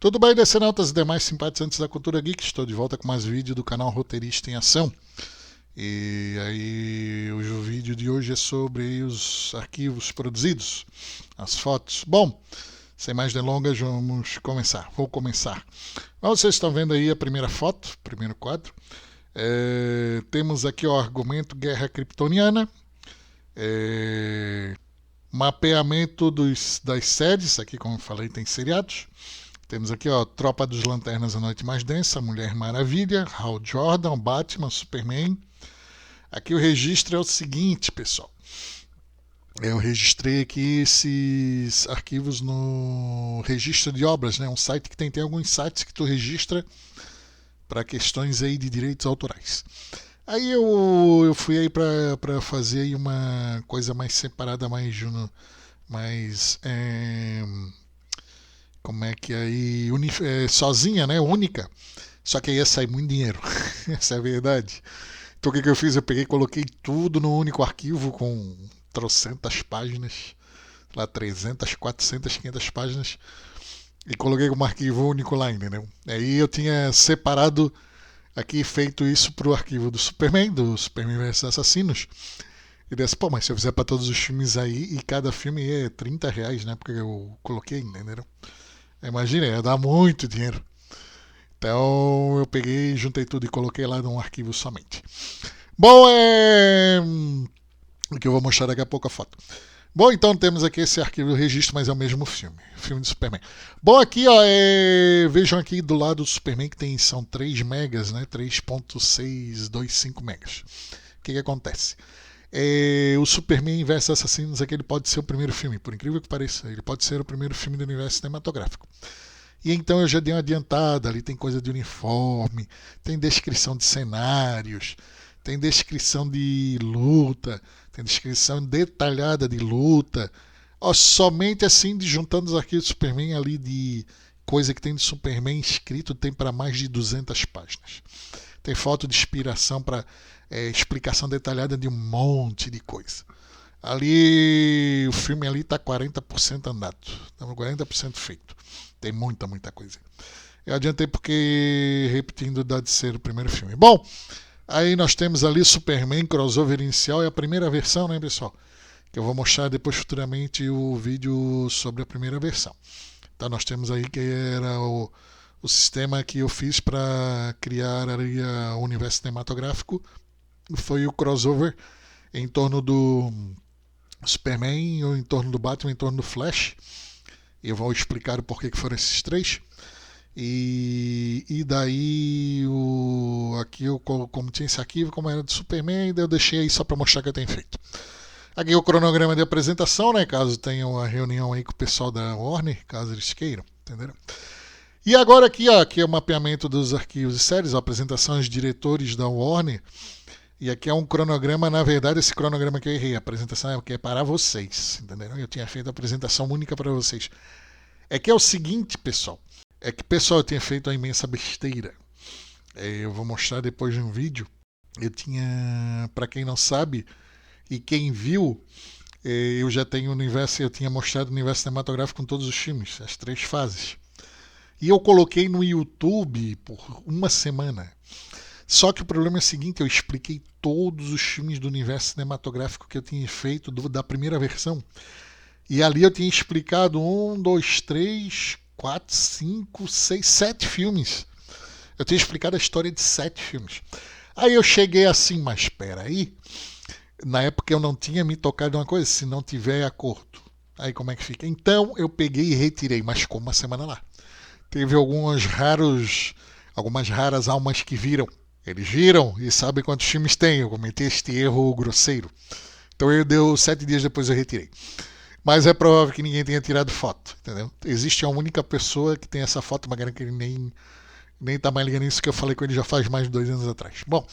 Tudo bem, decenautas e demais simpatizantes da cultura geek? Estou de volta com mais vídeo do canal Roteirista em Ação. E aí, o vídeo de hoje é sobre os arquivos produzidos, as fotos. Bom, sem mais delongas, vamos começar. Vou começar. Vocês estão vendo aí a primeira foto, primeiro quadro. Temos aqui o argumento Guerra Kryptoniana. Mapeamento das séries, aqui como eu falei tem seriados. Temos aqui Tropa dos Lanternas, A Noite Mais Densa, Mulher Maravilha, Hal Jordan, Batman, Superman. Aqui o registro é o seguinte, pessoal. Eu registrei aqui esses arquivos no registro de obras, né? Um site que tem alguns sites que tu registra para questões aí de direitos autorais. Aí eu fui aí para fazer aí uma coisa mais separada, como é que aí sozinha, né, única. Só que aí ia sair muito dinheiro. Essa é a verdade. Então o que eu fiz? Eu peguei e coloquei tudo no único arquivo com trocentas páginas, lá 300, 400, 500 páginas, e coloquei como arquivo único lá, entendeu? Aí eu tinha separado aqui, feito isso pro arquivo do Superman vs Assassinos. E disse, pô, mas se eu fizer para todos os filmes aí, e cada filme é R$30, né? Porque eu coloquei, entendeu? Imagina, ia dar muito dinheiro. Então eu peguei, juntei tudo e coloquei lá num arquivo somente. Bom, o que eu vou mostrar daqui a pouco a foto. Bom, então temos aqui esse arquivo do registro, mas é o mesmo filme de Superman. Bom, aqui vejam aqui do lado do Superman que são 3 megas, né? 3.625 megas. O que acontece? O Superman vs Assassinos aqui, ele pode ser o primeiro filme, por incrível que pareça, ele pode ser o primeiro filme do universo cinematográfico. E então eu já dei uma adiantada, ali tem coisa de uniforme, tem descrição de cenários, tem descrição de luta, tem descrição detalhada de luta. Somente assim, juntando os arquivos do Superman ali de coisa que tem de Superman escrito, tem para mais de 200 páginas. Tem foto de inspiração para explicação detalhada de um monte de coisa. Ali, o filme ali está 40% andado, está 40% feito. Tem muita coisa. Eu adiantei porque, repetindo, dá de ser o primeiro filme. Bom, aí nós temos ali Superman crossover inicial, é a primeira versão, né, pessoal? Que eu vou mostrar depois futuramente o vídeo sobre a primeira versão. Então nós temos aí que era o sistema que eu fiz para criar ali o universo cinematográfico. Foi o crossover em torno do Superman, ou em torno do Batman, em torno do Flash. Eu vou explicar o porquê que foram esses três. E daí, aqui como tinha esse arquivo, como era do Superman, eu deixei aí só para mostrar que eu tenho feito. Aqui o cronograma de apresentação, né? Caso tenha uma reunião aí com o pessoal da Warner, caso eles queiram, entenderam? E agora aqui é o mapeamento dos arquivos e séries, apresentações de diretores da Warner. E aqui é um cronograma, na verdade, esse cronograma que eu errei, a apresentação é para vocês, entenderam? Eu tinha feito a apresentação única para vocês. É que é o seguinte, pessoal. Eu tinha feito uma imensa besteira. Eu vou mostrar depois de um vídeo. Eu tinha, para quem não sabe, e quem viu, eu já tenho eu tinha mostrado o universo cinematográfico com todos os filmes, as 3 fases. E eu coloquei no YouTube por uma semana. Só que o problema é o seguinte, eu expliquei todos os filmes do universo cinematográfico que eu tinha feito da primeira versão. E ali eu tinha explicado 1, 2, 3, 4, 5, 6, 7 filmes. Eu tinha explicado a história de 7 filmes. Aí eu cheguei assim, mas espera aí. Na época eu não tinha me tocado em uma coisa, se não tiver acordo. Aí como é que fica? Então eu peguei e retirei, mas ficou uma semana lá. Teve algumas raras almas que viram. Eles viram e sabem quantos filmes tem. Eu cometi este erro grosseiro. Então deu 7 dias depois eu retirei. Mas é provável que ninguém tenha tirado foto, entendeu? Existe uma única pessoa que tem essa foto, mas que ele nem tá mais ligando nisso, que eu falei com ele já faz mais de 2 anos atrás. Bom,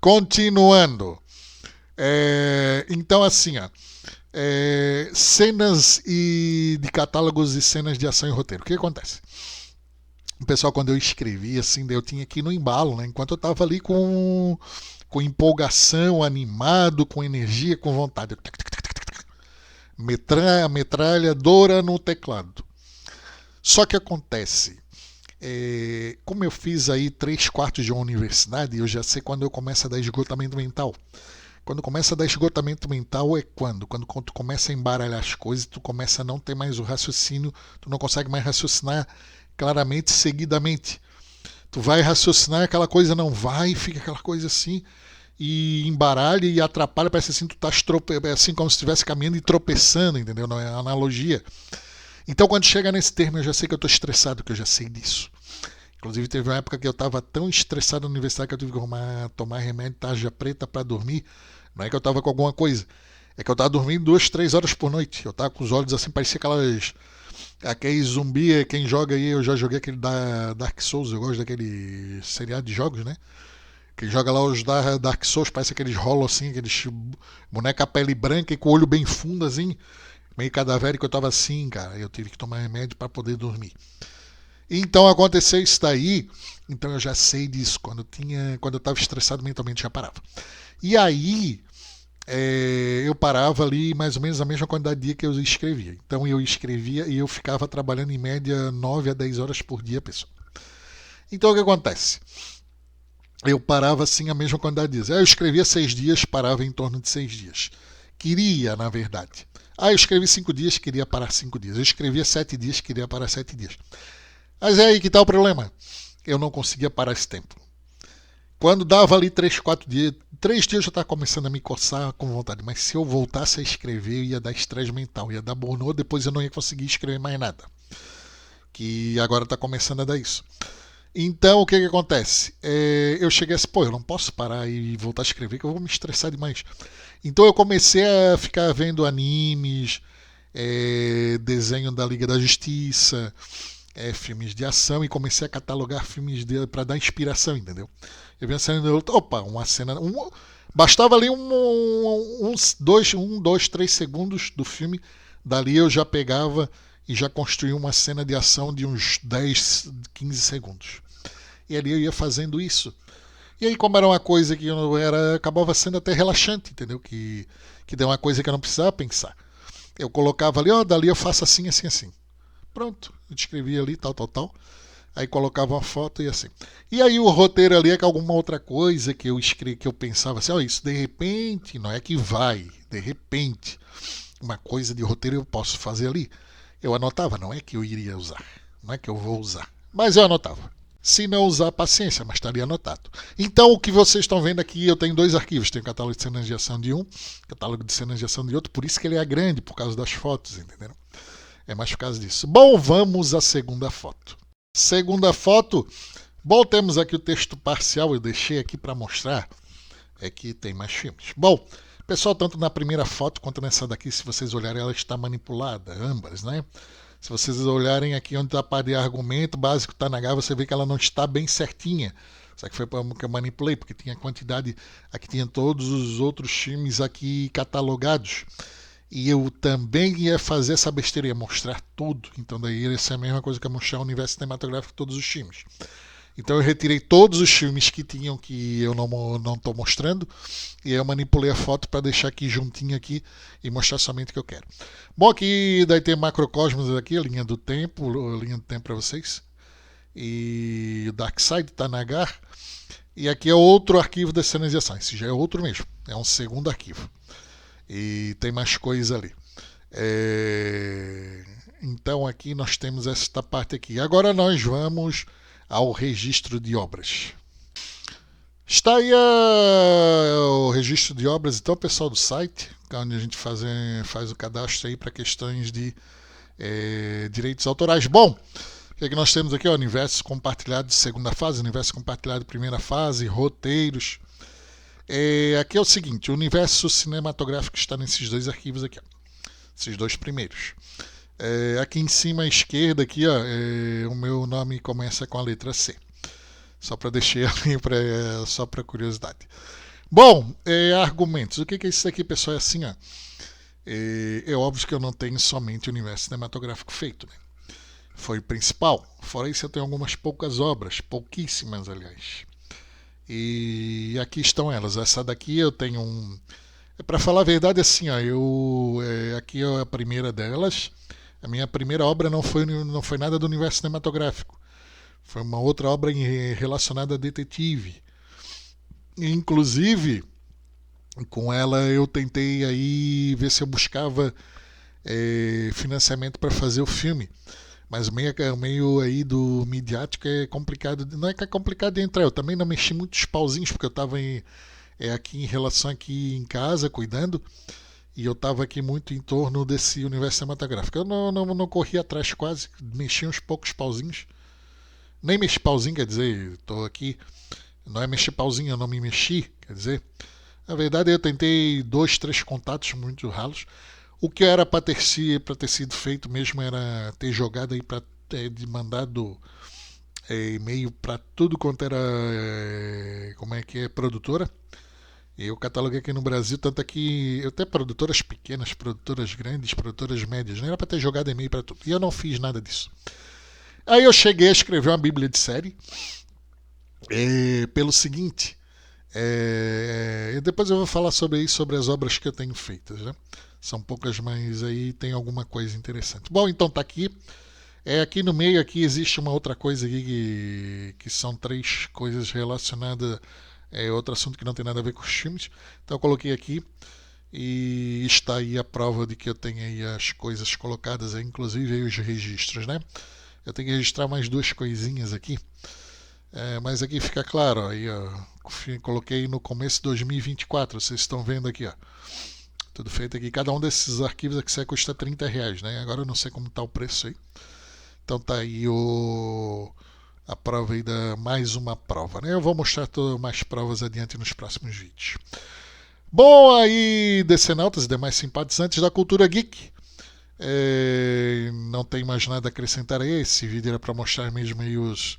continuando. Então assim, cenas de catálogos e cenas de ação e roteiro. O que acontece? O pessoal, quando eu escrevi, assim, eu tinha aqui no embalo, né? Enquanto eu estava ali com empolgação, animado, com energia, com vontade. Metralhadora no teclado. Só que acontece, como eu fiz aí 3/4 de uma universidade, eu já sei quando eu começo a dar esgotamento mental. Quando começa a dar esgotamento mental é quando tu começa a embaralhar as coisas, tu começa a não ter mais o raciocínio, tu não consegue mais raciocinar claramente, seguidamente. Tu vai raciocinar, aquela coisa não vai, fica aquela coisa assim, e embaralha e atrapalha, parece assim, tu tá assim como se estivesse caminhando e tropeçando, entendeu? Não é analogia. Então quando chega nesse termo eu já sei que eu tô estressado, que eu já sei disso. Inclusive teve uma época que eu estava tão estressado na universidade que eu tive que tomar remédio tarja preta para dormir. Não é que eu estava com alguma coisa, é que eu estava dormindo 2, 3 horas por noite. Eu estava com os olhos assim, parecia aquele zumbi, quem joga aí, eu já joguei aquele da Dark Souls, eu gosto daquele seriado de jogos, né? Quem joga lá os da Dark Souls, parece aqueles rolos assim, aqueles boneca pele branca e com o olho bem fundo assim, meio cadavérico, eu estava assim, cara. Eu tive que tomar remédio para poder dormir. Então aconteceu isso daí, então eu já sei disso. Quando eu estava estressado mentalmente já parava. E aí eu parava ali mais ou menos a mesma quantidade de dia que eu escrevia. Então eu escrevia e eu ficava trabalhando em média 9 a 10 horas por dia, pessoal. Então o que acontece? Eu parava assim a mesma quantidade de dias. Eu escrevia 6 dias, parava em torno de 6 dias. Queria, na verdade. Eu escrevi 5 dias, queria parar 5 dias. Eu escrevia 7 dias, queria parar 7 dias. Mas é aí que está o problema. Eu não conseguia parar esse tempo. Quando dava ali 3, 4 dias, 3 dias eu já estava começando a me coçar com vontade. Mas se eu voltasse a escrever, eu ia dar estresse mental, ia dar burnout, depois eu não ia conseguir escrever mais nada. Que agora está começando a dar isso. Então, o que acontece? Eu cheguei assim, eu não posso parar e voltar a escrever, que eu vou me estressar demais. Então eu comecei a ficar vendo animes, desenho da Liga da Justiça, filmes de ação, e comecei a catalogar filmes para dar inspiração, entendeu? Eu vi a cena, uma cena, bastava ali uns 2, 3 segundos do filme, dali eu já pegava e já construía uma cena de ação de uns 10, 15 segundos. E ali eu ia fazendo isso. E aí, como era uma coisa que acabava sendo até relaxante, entendeu? Que deu uma coisa que eu não precisava pensar. Eu colocava ali, dali eu faço assim, assim, assim. Pronto, eu escrevia ali, tal, tal, tal. Aí colocava uma foto e assim. E aí o roteiro ali é que alguma outra coisa que eu escrevi, que eu pensava assim, isso de repente, não é que vai, de repente, uma coisa de roteiro eu posso fazer ali. Eu anotava, não é que eu iria usar, não é que eu vou usar, mas eu anotava. Se não usar, paciência, mas estaria anotado. Então, o que vocês estão vendo aqui, eu tenho 2 arquivos. Tenho o catálogo de cenas de ação de um, catálogo de cenas de ação de outro. Por isso que ele é grande, por causa das fotos, entenderam? É mais por causa disso. Bom, vamos à segunda foto. Segunda foto. Bom, temos aqui o texto parcial. Eu deixei aqui para mostrar. É que tem mais filmes. Bom, pessoal, tanto na primeira foto quanto nessa daqui, se vocês olharem, ela está manipulada, ambas, né? Se vocês olharem aqui onde está a parte de argumento básico Tanagar, você vê que ela não está bem certinha. Só que foi que eu manipulei, porque tinha quantidade. Aqui tinha todos os outros filmes aqui catalogados. E eu também ia fazer essa besteira, ia mostrar tudo. Então daí ia ser a mesma coisa que eu mostrar o universo cinematográfico de todos os filmes. Então eu retirei todos os filmes que tinham que eu não estou mostrando e eu manipulei a foto para deixar aqui juntinho aqui e mostrar somente o que eu quero. Bom, aqui daí tem Macrocosmos aqui, a linha do tempo para vocês. E o Darkseid, Tanagar. E aqui é outro arquivo das cenas de ação. Esse já é outro mesmo, é um segundo arquivo. E tem mais coisa ali. Então aqui nós temos esta parte aqui. Agora nós vamos ao registro de obras. Está aí o registro de obras, então, pessoal do site, onde a gente faz o cadastro aí para questões de direitos autorais. Bom, o que é que nós temos aqui? Universo compartilhado de segunda fase, universo compartilhado de primeira fase, roteiros. Aqui é o seguinte, o universo cinematográfico está nesses 2 arquivos aqui, ó, esses 2 primeiros. Aqui em cima à esquerda, aqui, o meu nome começa com a letra C. Só para deixar ali, só para curiosidade. Bom, argumentos. O que é isso aqui, pessoal? É assim, ó. É óbvio que eu não tenho somente o universo cinematográfico feito, né? Foi o principal. Fora isso, eu tenho algumas poucas obras, pouquíssimas, aliás. E aqui estão elas. Essa daqui eu tenho para falar a verdade, assim, ó, aqui é a primeira delas. A minha primeira obra não foi nada do universo cinematográfico. Foi uma outra obra relacionada a detetive. Inclusive, com ela eu tentei aí ver se eu buscava financiamento para fazer o filme. Mas meio aí do midiático é complicado. Não é que é complicado de entrar, eu também não mexi muitos pauzinhos, porque eu estava aqui em relação aqui em casa, cuidando, e eu estava aqui muito em torno desse universo cinematográfico. Eu não corri atrás quase, mexi uns poucos pauzinhos. Nem mexi pauzinho, quer dizer, estou aqui. Não é mexer pauzinho, eu não me mexi, quer dizer. Na verdade, eu tentei 2, 3 contatos muito ralos. O que era para ter sido feito mesmo era ter jogado aí para mandado e-mail para tudo quanto era como é que é produtora. Eu cataloguei aqui no Brasil, tanto aqui, até produtoras pequenas, produtoras grandes, produtoras médias, não era para ter jogado e-mail para tudo. E eu não fiz nada disso. Aí eu cheguei a escrever uma bíblia de série pelo seguinte. Depois eu vou falar sobre isso, sobre as obras que eu tenho feitas, né? São poucas, mas aí tem alguma coisa interessante. Bom, então tá aqui. Aqui no meio aqui existe uma outra coisa aqui que são 3 coisas relacionadas. Outro assunto que não tem nada a ver com os filmes. Então eu coloquei aqui e está aí a prova de que eu tenho aí as coisas colocadas, inclusive aí os registros, né? Eu tenho que registrar mais 2 coisinhas aqui. Mas aqui fica claro, ó, aí ó, coloquei no começo de 2024, vocês estão vendo aqui, ó. Tudo feito aqui. Cada um desses arquivos aqui custa R$30, né? Agora eu não sei como está o preço aí. Então tá aí a prova aí mais uma prova, né? Eu vou mostrar mais provas adiante nos próximos vídeos. Bom, aí, decenautas e demais simpatizantes da cultura geek. Não tem mais nada a acrescentar aí. Esse vídeo era para mostrar mesmo aí os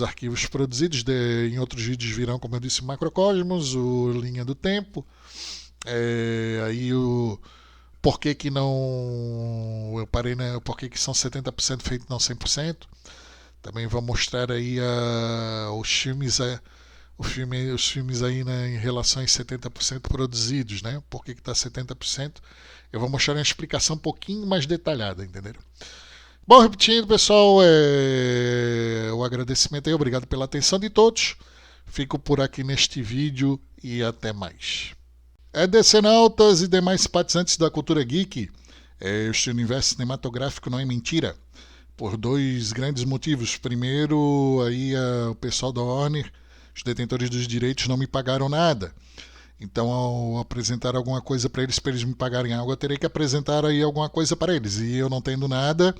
arquivos produzidos. Em outros vídeos virão, como eu disse, o Macrocosmos, o Linha do Tempo. Aí o por que não eu parei, né? Por que são 70% feito, não 100%. Também vou mostrar aí os filmes os filmes aí, né, em relação aos 70% produzidos, né? Por que está 70%? Eu vou mostrar uma explicação um pouquinho mais detalhada, entenderam? Bom, repetindo, pessoal, o agradecimento aí, obrigado pela atenção de todos. Fico por aqui neste vídeo e até mais. Decenautas e demais simpatizantes da cultura geek, este universo cinematográfico não é mentira, por 2 grandes motivos. Primeiro, aí o pessoal da Warner, os detentores dos direitos, não me pagaram nada. Então, ao apresentar alguma coisa para eles me pagarem algo, eu terei que apresentar aí alguma coisa para eles. E eu não tendo nada,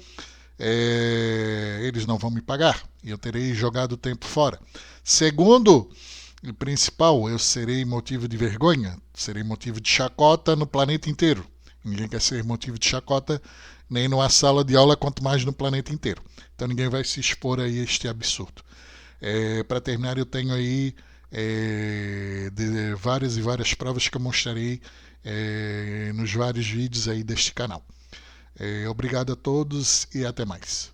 eles não vão me pagar. E eu terei jogado o tempo fora. Segundo e principal, eu serei motivo de vergonha, serei motivo de chacota no planeta inteiro. Ninguém quer ser motivo de chacota nem numa sala de aula, quanto mais no planeta inteiro. Então ninguém vai se expor aí a este absurdo. Para terminar, eu tenho aí várias e várias provas que eu mostrarei nos vários vídeos aí deste canal. Obrigado a todos e até mais.